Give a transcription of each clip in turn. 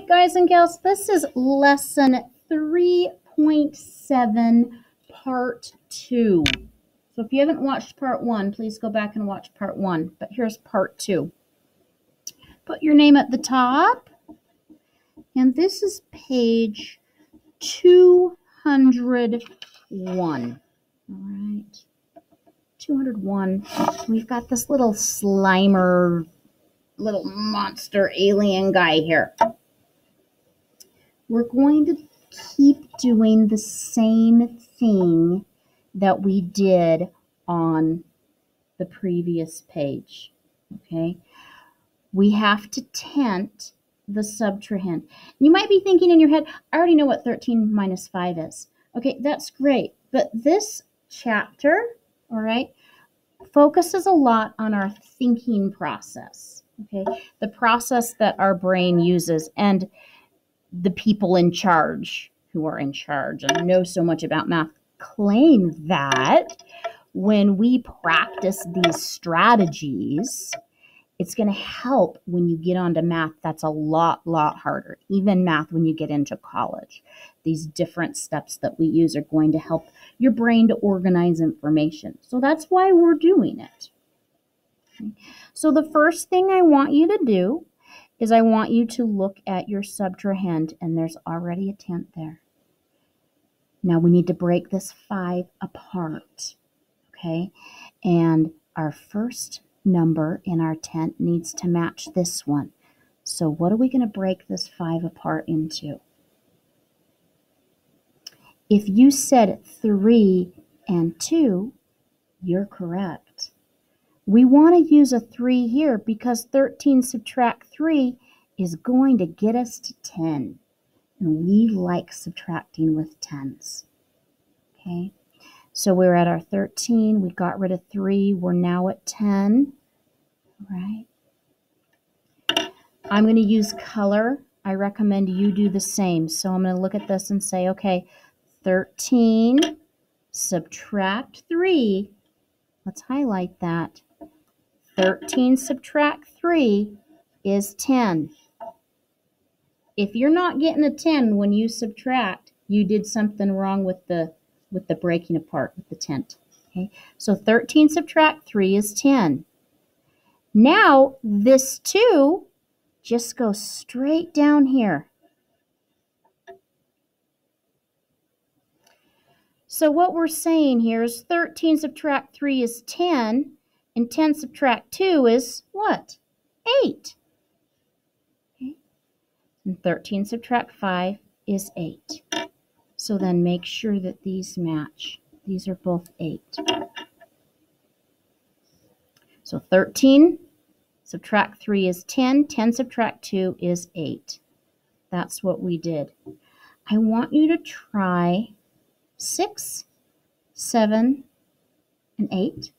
guys and gals, this is lesson 3.7, part 2. So if you haven't watched part 1, please go back and watch part 1. But here's part 2. Put your name at the top. And this is page 201. All right. 201. We've got this little Slimer, little monster alien guy here. We're going to keep doing the same thing that we did on the previous page, okay? We have to tent the subtrahend. You might be thinking in your head, I already know what 13 minus 5 is. Okay, that's great, but this chapter, all right, focuses a lot on our thinking process, okay? The process that our brain uses, and the people in charge who are in charge and know so much about math claim that when we practice these strategies, it's going to help when you get onto math that's a lot harder, even math when you get into college. These different steps that we use are going to help your brain to organize information. So that's why we're doing it. Okay. So the first thing I want you to do is I want you to look at your subtrahend, and there's already a tent there. Now we need to break this 5 apart, okay? And our first number in our tent needs to match this one. So what are we going to break this 5 apart into? If you said 3 and 2, you're correct. We want to use a 3 here because 13 subtract 3 is going to get us to 10. And we like subtracting with tens. Okay, so we're at our 13. We got rid of 3. We're now at 10. All right. I'm going to use color. I recommend you do the same. So I'm going to look at this and say, okay, 13 subtract 3. Let's highlight that. 13 subtract 3 is 10. If you're not getting a 10 when you subtract, you did something wrong with the breaking apart, with the tent. Okay? So 13 subtract 3 is 10. Now this 2 just goes straight down here. So what we're saying here is 13 subtract 3 is 10, and 10 subtract 2 is what? 8. Okay. And 13 subtract 5 is 8. So then make sure that these match. These are both 8. So 13 subtract 3 is 10. 10 subtract 2 is 8. That's what we did. I want you to try 6, 7, and 8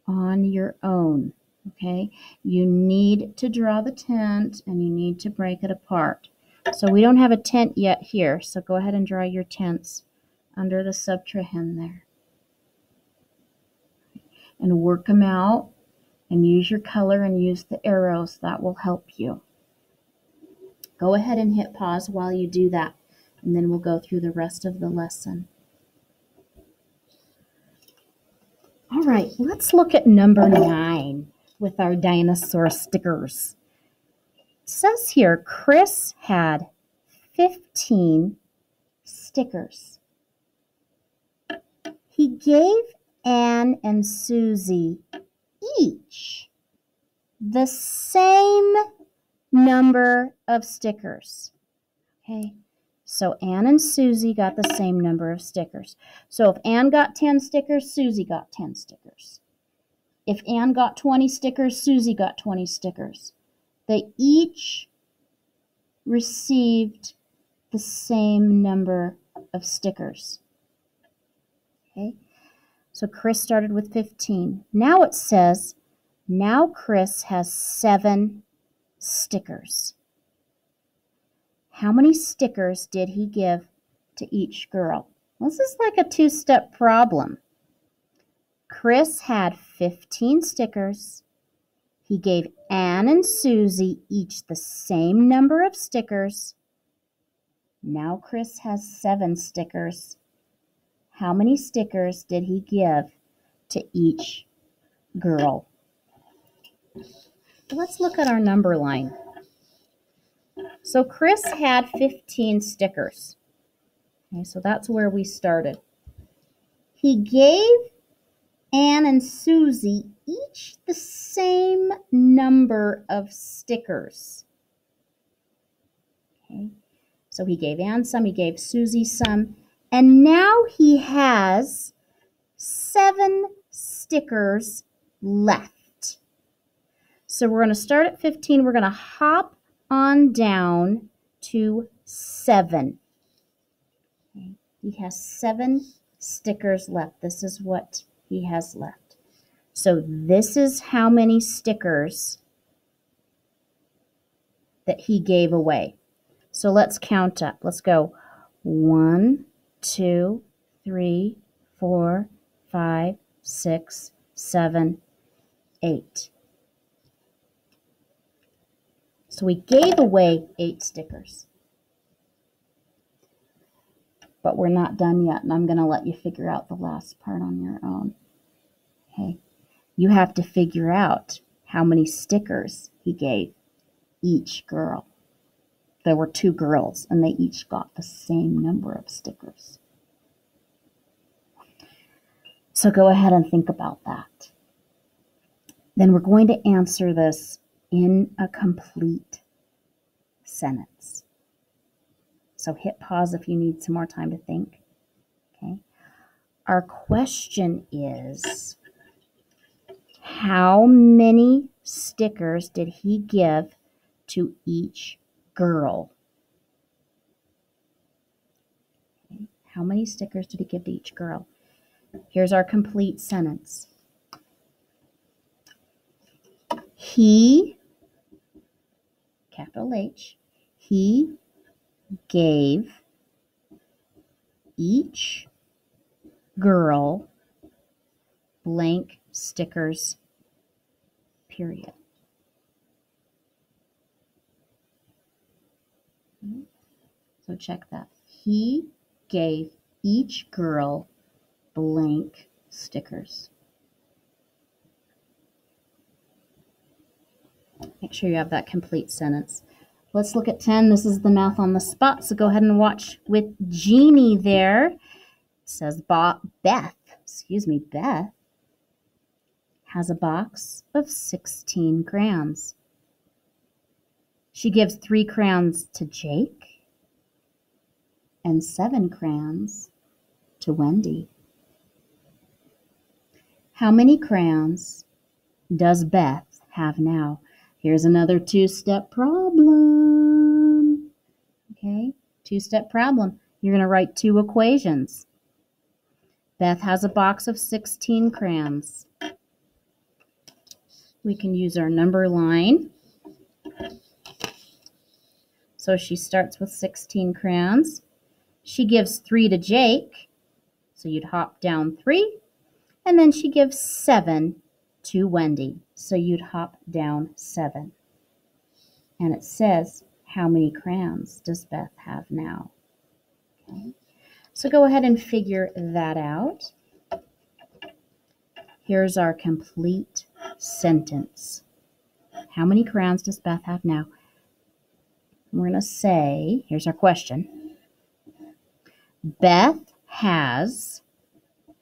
on your own, okay? You need to draw the tent and you need to break it apart. So we don't have a tent yet here, so go ahead and draw your tents under the subtrahend there. And work them out and use your color and use the arrows. That will help you. Go ahead and hit pause while you do that, and then we'll go through the rest of the lesson. All right, let's look at number 9 with our dinosaur stickers. It says here, Chris had 15 stickers. He gave Anne and Susie each the same number of stickers. Okay. So Anne and Susie got the same number of stickers. So if Anne got 10 stickers, Susie got 10 stickers. If Anne got 20 stickers, Susie got 20 stickers. They each received the same number of stickers. Okay? So Chris started with 15. Now it says, now Chris has 7 stickers. How many stickers did he give to each girl? This is like a 2-step problem. Chris had 15 stickers. He gave Anne and Susie each the same number of stickers. Now Chris has 7 stickers. How many stickers did he give to each girl? Let's look at our number line. So Chris had 15 stickers. Okay, so that's where we started. He gave Anne and Susie each the same number of stickers. Okay, so he gave Anne some, he gave Susie some, and now he has 7 stickers left. So we're going to start at 15. We're going to hop on down to 7. Okay. He has 7 stickers left. This is what he has left. So this is how many stickers that he gave away. So let's count up. Let's go 1, 2, 3, 4, 5, 6, 7, 8. So we gave away 8 stickers. But we're not done yet, and I'm going to let you figure out the last part on your own. Okay. You have to figure out how many stickers he gave each girl. There were 2 girls, and they each got the same number of stickers. So go ahead and think about that. Then we're going to answer this in a complete sentence. So hit pause if you need some more time to think. Okay. Our question is, how many stickers did he give to each girl? Okay. How many stickers did he give to each girl? Here's our complete sentence. He, capital H, he gave each girl blank stickers, period. So check that. He gave each girl blank stickers. Make sure you have that complete sentence. Let's look at 10. This is the math on the spot, so go ahead and watch with Jeannie there. It says Beth has a box of 16 crayons. She gives 3 crayons to Jake and 7 crayons to Wendy. How many crayons does Beth have now? Here's another 2-step problem. Okay, 2-step problem. You're going to write 2 equations. Beth has a box of 16 crayons. We can use our number line. So she starts with 16 crayons. She gives 3 to Jake, so you'd hop down 3. And then she gives 7 to Wendy, so you'd hop down 7. And it says, how many crayons does Beth have now? Okay. So go ahead and figure that out. Here's our complete sentence. How many crayons does Beth have now? We're going to say, here's our question. Beth has,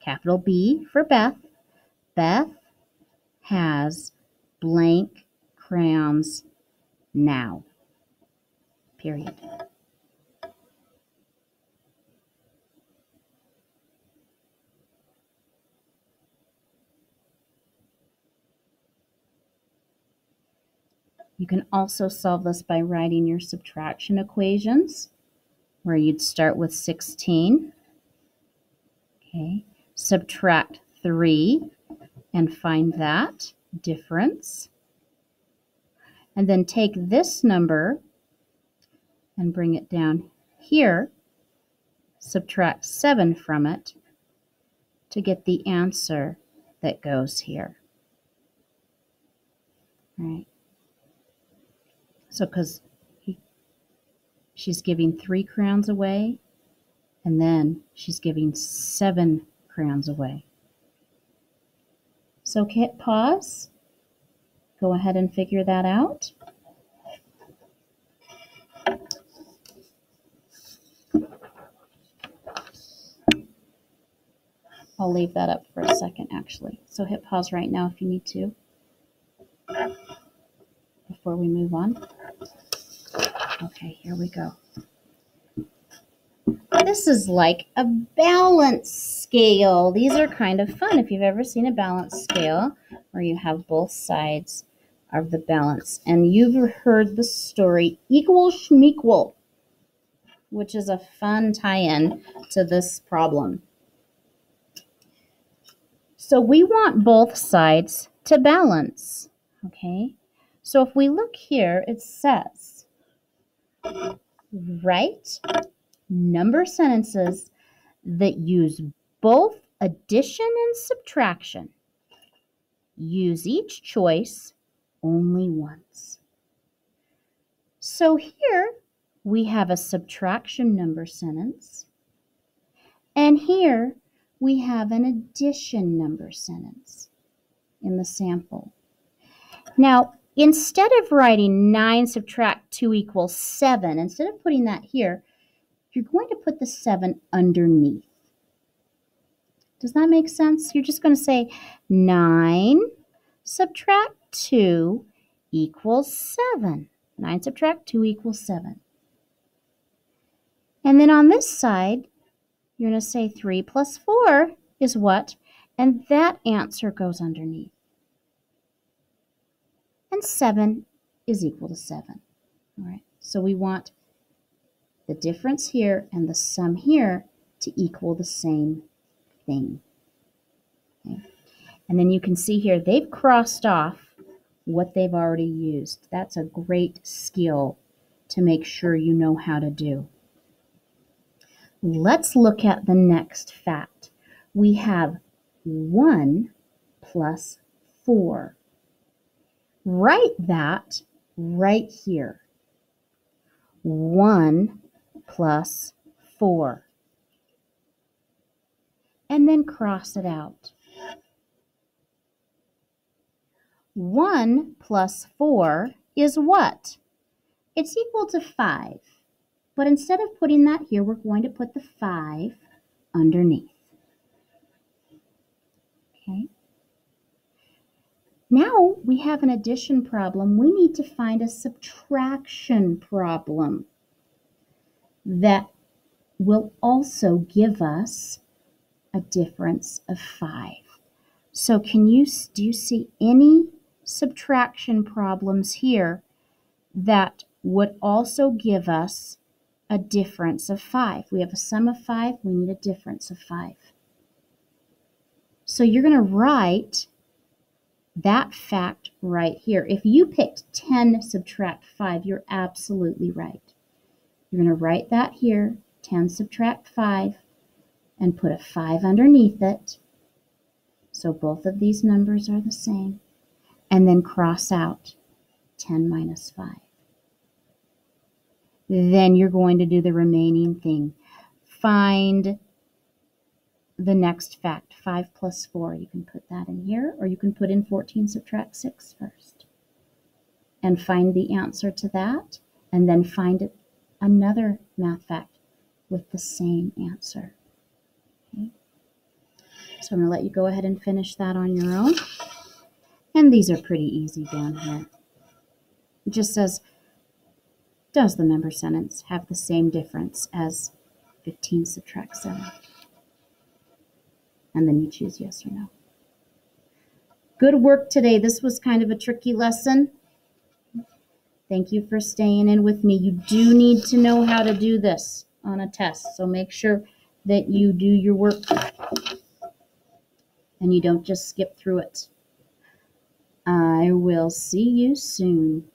capital B for Beth, Beth has blank crayons now, period. You can also solve this by writing your subtraction equations, where you'd start with 16. Okay, subtract 3 and find that difference. And then take this number and bring it down here, subtract 7 from it to get the answer that goes here. All right. So because she's giving 3 crowns away, and then she's giving 7 crowns away. So hit pause. Go ahead and figure that out. I'll leave that up for a second, actually. So hit pause right now if you need to, before we move on. Okay, here we go. This is like a balance scale. These are kind of fun if you've ever seen a balance scale where you have both sides of the balance. And you've heard the story Equal Schmequal, which is a fun tie-in to this problem. So we want both sides to balance, okay? So if we look here, it says, write number sentences that use both addition and subtraction. Use each choice only once. So here we have a subtraction number sentence, and here we have an addition number sentence in the sample. Now, instead of writing 9 subtract 2 equals 7, instead of putting that here, you're going to put the 7 underneath. Does that make sense? You're just going to say 9 subtract 2 equals 7. 9 subtract 2 equals 7. And then on this side, you're going to say 3 plus 4 is what? And that answer goes underneath. And 7 is equal to 7. All right, so we want the difference here and the sum here to equal the same thing. Okay. And then you can see here they've crossed off what they've already used. That's a great skill to make sure you know how to do. Let's look at the next fact. We have 1 plus 4. Write that right here. 1 plus 4. And then cross it out. 1 plus 4 is what? It's equal to 5. But instead of putting that here, we're going to put the 5 underneath. Okay. Now we have an addition problem. We need to find a subtraction problem that will also give us a difference of 5. So do you see any subtraction problems here that would also give us a difference of 5? We have a sum of 5, we need a difference of 5. So you're going to write that fact right here. If you picked 10 subtract 5, you're absolutely right. You're going to write that here, 10 subtract 5, and put a 5 underneath it. So both of these numbers are the same. And then cross out 10 minus 5. Then you're going to do the remaining thing. Find the next fact, 5 plus 4. You can put that in here, or you can put in 14 subtract 6 first. And find the answer to that, and then find another math fact with the same answer. Okay. So I'm going to let you go ahead and finish that on your own. And these are pretty easy down here. It just says, does the number sentence have the same difference as 15 subtract 7? And then you choose yes or no. Good work today. This was kind of a tricky lesson. Thank you for staying in with me. You do need to know how to do this on a test, so make sure that you do your work and you don't just skip through it. I will see you soon.